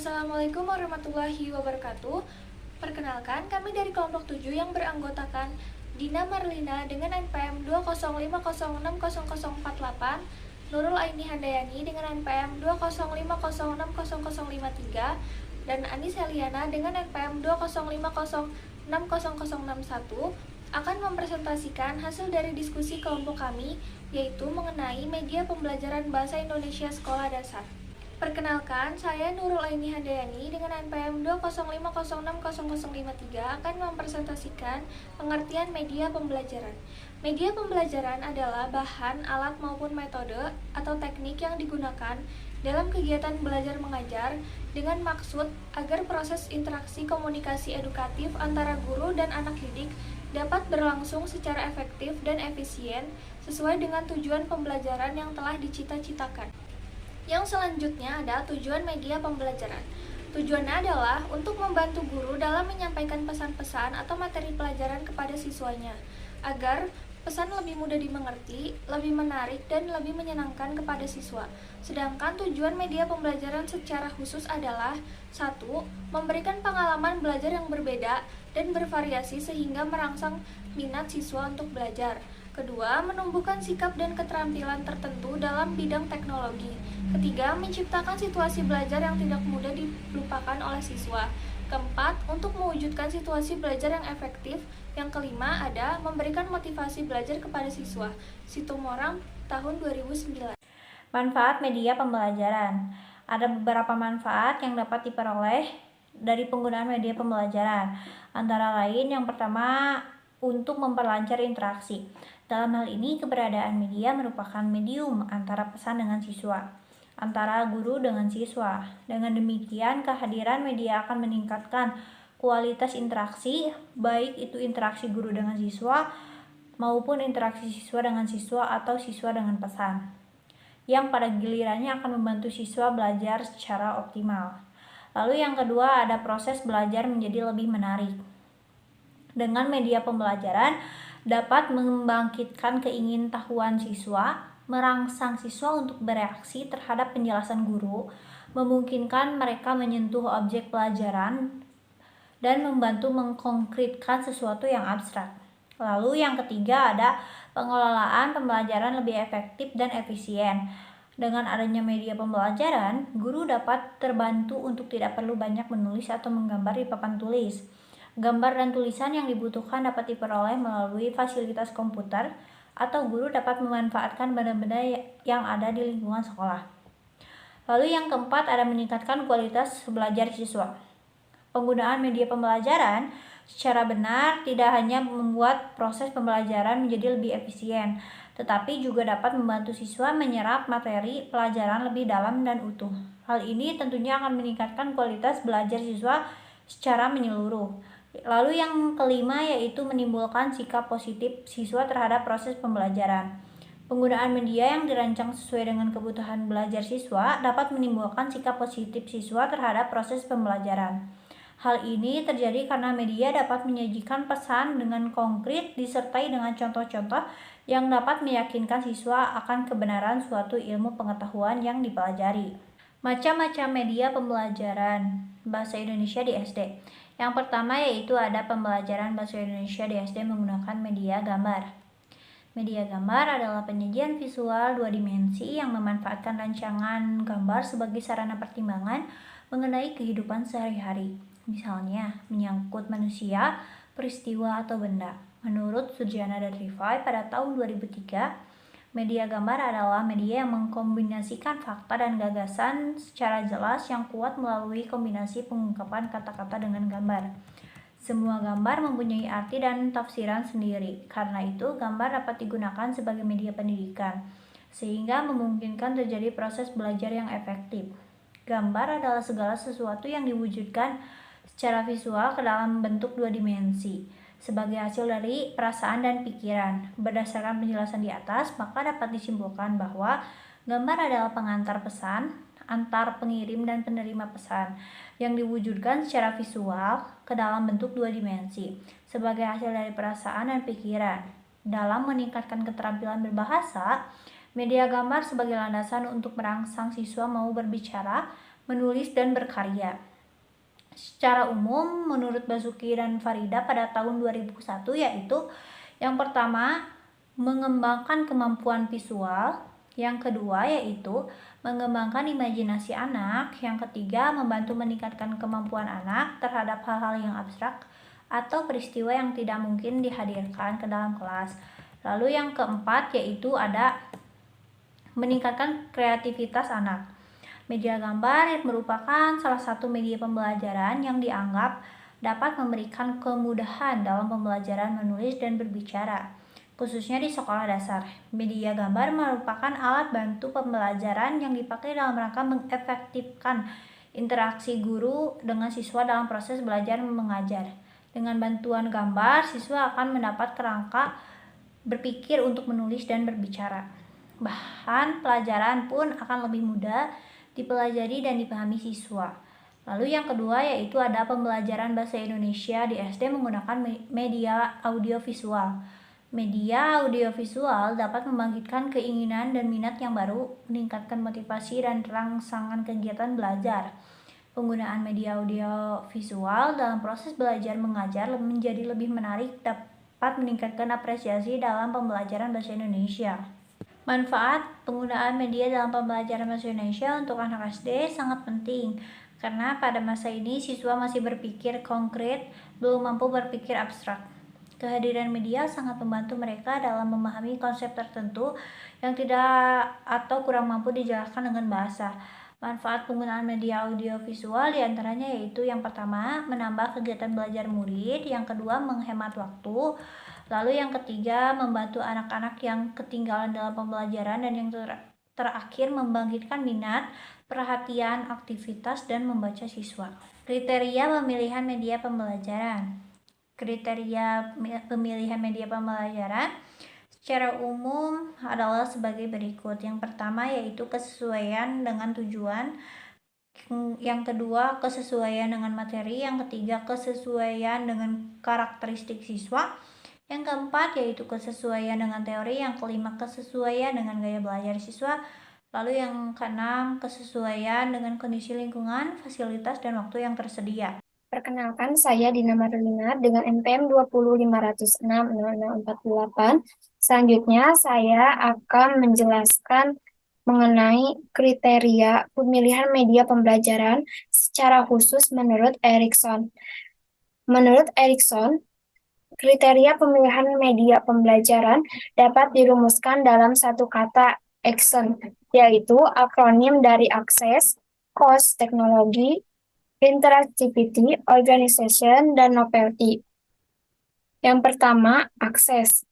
Assalamualaikum warahmatullahi wabarakatuh. Perkenalkan, kami dari kelompok 7 yang beranggotakan Dina Marlina dengan NPM 205060048, Nurul Aini Handayani dengan NPM 205060053, dan Anis Heliana dengan NPM 205060061 akan mempresentasikan hasil dari diskusi kelompok kami, yaitu mengenai media pembelajaran Bahasa Indonesia Sekolah Dasar. Perkenalkan, saya Nurul Aini Handayani dengan NPM 205060053 akan mempresentasikan pengertian media pembelajaran. Media pembelajaran adalah bahan, alat maupun metode atau teknik yang digunakan dalam kegiatan belajar mengajar dengan maksud agar proses interaksi komunikasi edukatif antara guru dan anak didik dapat berlangsung secara efektif dan efisien sesuai dengan tujuan pembelajaran yang telah dicita-citakan. Yang selanjutnya ada tujuan media pembelajaran. Tujuannya adalah untuk membantu guru dalam menyampaikan pesan-pesan atau materi pelajaran kepada siswanya, agar pesan lebih mudah dimengerti, lebih menarik, dan lebih menyenangkan kepada siswa. Sedangkan tujuan media pembelajaran secara khusus adalah 1. Memberikan pengalaman belajar yang berbeda dan bervariasi sehingga merangsang minat siswa untuk belajar. Kedua, menumbuhkan sikap dan keterampilan tertentu dalam bidang teknologi. Ketiga, menciptakan situasi belajar yang tidak mudah dilupakan oleh siswa. Keempat, untuk mewujudkan situasi belajar yang efektif. Yang kelima, ada memberikan motivasi belajar kepada siswa. Situmorang tahun 2009. Manfaat media pembelajaran. Ada beberapa manfaat yang dapat diperoleh dari penggunaan media pembelajaran. Antara lain, yang pertama, untuk memperlancar interaksi. Dalam hal ini, keberadaan media merupakan medium antara pesan dengan siswa, antara guru dengan siswa. Dengan demikian, kehadiran media akan meningkatkan kualitas interaksi, baik itu interaksi guru dengan siswa maupun interaksi siswa dengan siswa atau siswa dengan pesan, yang pada gilirannya akan membantu siswa belajar secara optimal. Lalu yang kedua, ada proses belajar menjadi lebih menarik. Dengan media pembelajaran dapat membangkitkan keingintahuan siswa, merangsang siswa untuk bereaksi terhadap penjelasan guru, memungkinkan mereka menyentuh objek pelajaran, dan membantu mengkonkretkan sesuatu yang abstrak. Lalu yang ketiga, ada pengelolaan pembelajaran lebih efektif dan efisien. Dengan adanya media pembelajaran, guru dapat terbantu untuk tidak perlu banyak menulis atau menggambar di papan tulis. Gambar dan tulisan yang dibutuhkan dapat diperoleh melalui fasilitas komputer, atau guru dapat memanfaatkan benda-benda yang ada di lingkungan sekolah. Lalu yang keempat, ada meningkatkan kualitas belajar siswa. Penggunaan media pembelajaran secara benar tidak hanya membuat proses pembelajaran menjadi lebih efisien, tetapi juga dapat membantu siswa menyerap materi pelajaran lebih dalam dan utuh. Hal ini tentunya akan meningkatkan kualitas belajar siswa secara menyeluruh. Lalu yang kelima, yaitu menimbulkan sikap positif siswa terhadap proses pembelajaran. Penggunaan media yang dirancang sesuai dengan kebutuhan belajar siswa dapat menimbulkan sikap positif siswa terhadap proses pembelajaran. Hal ini terjadi karena media dapat menyajikan pesan dengan konkret disertai dengan contoh-contoh yang dapat meyakinkan siswa akan kebenaran suatu ilmu pengetahuan yang dipelajari. Macam-macam media pembelajaran Bahasa Indonesia di SD. Yang pertama yaitu ada pembelajaran Bahasa Indonesia di SD menggunakan media gambar. Media gambar adalah penyajian visual 2 dimensi yang memanfaatkan rancangan gambar sebagai sarana pertimbangan mengenai kehidupan sehari-hari. Misalnya, menyangkut manusia, peristiwa, atau benda. Menurut Surjana dan Rifai pada tahun 2003, media gambar adalah media yang mengkombinasikan fakta dan gagasan secara jelas yang kuat melalui kombinasi pengungkapan kata-kata dengan gambar. Semua gambar mempunyai arti dan tafsiran sendiri. Karena itu, gambar dapat digunakan sebagai media pendidikan, sehingga memungkinkan terjadi proses belajar yang efektif. Gambar adalah segala sesuatu yang diwujudkan secara visual ke dalam bentuk 2 dimensi. Sebagai hasil dari perasaan dan pikiran. Berdasarkan penjelasan di atas, maka dapat disimpulkan bahwa gambar adalah pengantar pesan antar pengirim dan penerima pesan yang diwujudkan secara visual ke dalam bentuk 2 dimensi sebagai hasil dari perasaan dan pikiran. Dalam meningkatkan keterampilan berbahasa, media gambar sebagai landasan untuk merangsang siswa mau berbicara, menulis dan berkarya. Secara umum, menurut Basuki dan Farida pada tahun 2001 yaitu yang pertama, mengembangkan kemampuan visual, yang kedua yaitu mengembangkan imajinasi anak, yang ketiga membantu meningkatkan kemampuan anak terhadap hal-hal yang abstrak atau peristiwa yang tidak mungkin dihadirkan ke dalam kelas. Lalu yang keempat yaitu ada meningkatkan kreativitas anak. Media gambar merupakan salah satu media pembelajaran yang dianggap dapat memberikan kemudahan dalam pembelajaran menulis dan berbicara, khususnya di sekolah dasar. Media gambar merupakan alat bantu pembelajaran yang dipakai dalam rangka mengefektifkan interaksi guru dengan siswa dalam proses belajar mengajar. Dengan bantuan gambar, siswa akan mendapat kerangka berpikir untuk menulis dan berbicara. Bahan pelajaran pun akan lebih mudah dipelajari dan dipahami siswa. Lalu yang kedua yaitu ada pembelajaran bahasa Indonesia di SD menggunakan media audiovisual. Media audiovisual dapat membangkitkan keinginan dan minat yang baru, meningkatkan motivasi dan rangsangan kegiatan belajar. Penggunaan media audiovisual dalam proses belajar mengajar menjadi lebih menarik, dapat meningkatkan apresiasi dalam pembelajaran bahasa Indonesia. Manfaat penggunaan media dalam pembelajaran bahasa Indonesia untuk anak SD sangat penting, karena pada masa ini siswa masih berpikir konkret, belum mampu berpikir abstrak. Kehadiran media sangat membantu mereka dalam memahami konsep tertentu yang tidak atau kurang mampu dijelaskan dengan bahasa. Manfaat penggunaan media audiovisual diantaranya yaitu yang pertama, menambah kegiatan belajar murid, yang kedua, menghemat waktu, lalu yang ketiga, membantu anak-anak yang ketinggalan dalam pembelajaran, dan yang terakhir, membangkitkan minat, perhatian, aktivitas, dan membaca siswa. Kriteria pemilihan media pembelajaran. Kriteria pemilihan media pembelajaran secara umum adalah sebagai berikut. Yang pertama yaitu kesesuaian dengan tujuan, yang kedua kesesuaian dengan materi, yang ketiga kesesuaian dengan karakteristik siswa, yang keempat yaitu kesesuaian dengan teori, yang kelima kesesuaian dengan gaya belajar siswa, lalu yang keenam kesesuaian dengan kondisi lingkungan, fasilitas, dan waktu yang tersedia. Perkenalkan, saya Dina Marlina dengan NPM 205060048. Selanjutnya, saya akan menjelaskan mengenai kriteria pemilihan media pembelajaran secara khusus menurut Erikson. Menurut Erikson, kriteria pemilihan media pembelajaran dapat dirumuskan dalam satu kata action, yaitu akronim dari akses, cost, teknologi, interactivity, organization, dan novelty. Yang pertama, akses.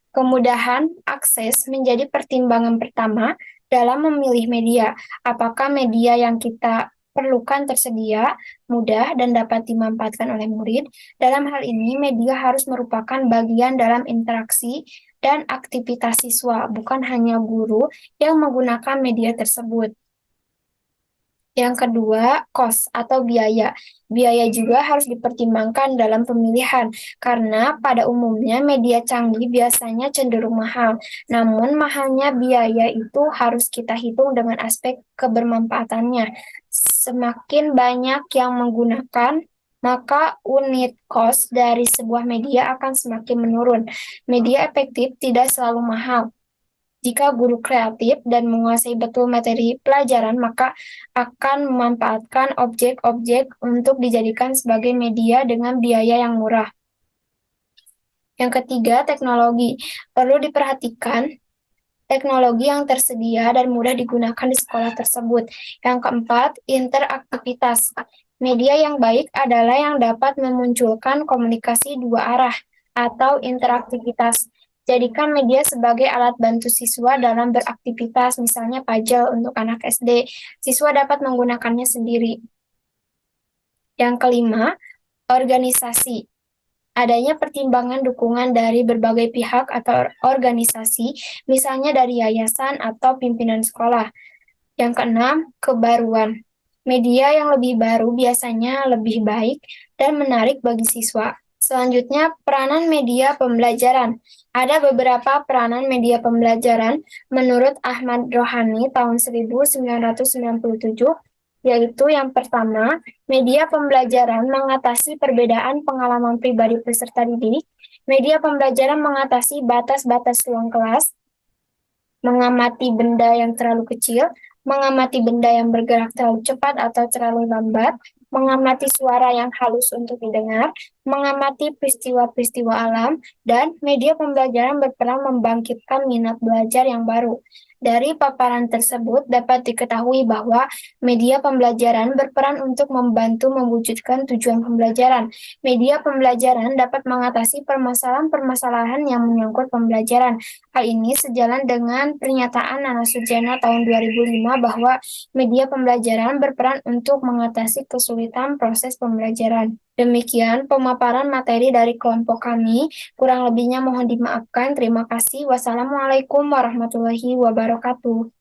Kemudahan akses menjadi pertimbangan pertama dalam memilih media. Apakah media yang kita perlukan tersedia, mudah, dan dapat dimanfaatkan oleh murid? Dalam hal ini, media harus merupakan bagian dalam interaksi dan aktivitas siswa, bukan hanya guru yang menggunakan media tersebut. Yang kedua, cost atau biaya. Biaya juga harus dipertimbangkan dalam pemilihan, karena pada umumnya media canggih biasanya cenderung mahal. Namun, mahalnya biaya itu harus kita hitung dengan aspek kebermanfaatannya. Semakin banyak yang menggunakan, maka unit cost dari sebuah media akan semakin menurun. Media efektif tidak selalu mahal. Jika guru kreatif dan menguasai betul materi pelajaran, maka akan memanfaatkan objek-objek untuk dijadikan sebagai media dengan biaya yang murah. Yang ketiga, teknologi. Perlu diperhatikan teknologi yang tersedia dan mudah digunakan di sekolah tersebut. Yang keempat, interaktivitas. Media yang baik adalah yang dapat memunculkan komunikasi dua arah atau interaktivitas. Jadikan media sebagai alat bantu siswa dalam beraktivitas, misalnya puzzle untuk anak SD. Siswa dapat menggunakannya sendiri. Yang kelima, organisasi. Adanya pertimbangan dukungan dari berbagai pihak atau organisasi, misalnya dari yayasan atau pimpinan sekolah. Yang keenam, kebaruan. Media yang lebih baru biasanya lebih baik dan menarik bagi siswa. Selanjutnya, peranan media pembelajaran. Ada beberapa peranan media pembelajaran menurut Ahmad Rohani tahun 1997. yaitu yang pertama, media pembelajaran mengatasi perbedaan pengalaman pribadi peserta didik, media pembelajaran mengatasi batas-batas ruang kelas, mengamati benda yang terlalu kecil, mengamati benda yang bergerak terlalu cepat atau terlalu lambat, mengamati suara yang halus untuk didengar, mengamati peristiwa-peristiwa alam, dan media pembelajaran berperan membangkitkan minat belajar yang baru. Dari paparan tersebut dapat diketahui bahwa media pembelajaran berperan untuk membantu mewujudkan tujuan pembelajaran. Media pembelajaran dapat mengatasi permasalahan-permasalahan yang menyangkut pembelajaran. Hal ini sejalan dengan pernyataan Nana Sujana tahun 2005 bahwa media pembelajaran berperan untuk mengatasi kesulitan proses pembelajaran. Demikian pemaparan materi dari kelompok kami. Kurang lebihnya mohon dimaafkan. Terima kasih. Wassalamualaikum warahmatullahi wabarakatuh.